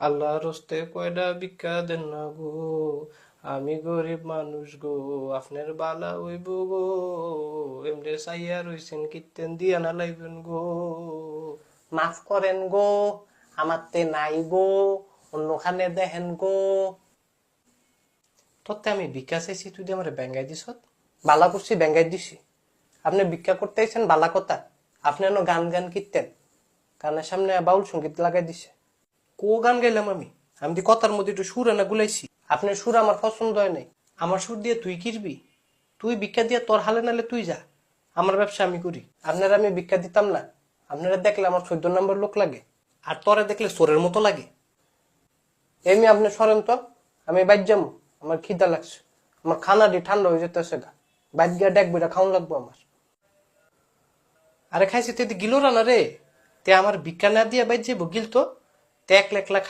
আল্লাহর হস্তে কয়টা ভিক্ষা দেন না গো, আমি গরিব মানুষ গো, আপনার বালা হইব গো, এমনি চাইয়া রইছেন কীর্তেন দিয়া না লাইবেন গো। মাফ করেন গো, আমার তে নাই গো, অন্যখানে দেখেন গো। তোতে আমি ভিক্ষা চাইছি, তুই দিয়ে আমার ব্যাঙ্গাই দিস। বালা করছি ব্যাঙ্গাই দিছি। আপনি ভিক্ষা করতে আইছেন বালা কথা, আপনি এনে গান গান কীর্তেন, কানের সামনে বাউল সঙ্গীত লাগাই দিছে। কো গান গাইলাম আমি? আমি দি কথার মধ্যে একটু সুর এনে গুলাইছি। আপনার সুর আমার পছন্দ হয় নাই। আমার সুর দিয়ে তুই কিরবি? তুই ভিক্ষা দিয়ে তোর হালে নালে তুই যা, আমার ব্যবসা আমি করি। আপনারা আমি ভিক্ষা দিতাম না। আপনারা দেখলে আমার 14 নম্বর লোক লাগে, আর তোরে দেখলে চোরের মতো লাগে। এমনি আপনি সরেন তো, আমি বাইর যাবো, আমার খিদা লাগছে, আমার খানাটি ঠান্ডা হয়ে যেতেছে গা, বাইর গিয়া ডেক বইটা খাওয়ান লাগবো আমার। আরে খাইছি তুই গিলো না রে, তে আমার ভিক্ষা না দিয়া বাইর যাবো গিল তো, তে 1 লাখ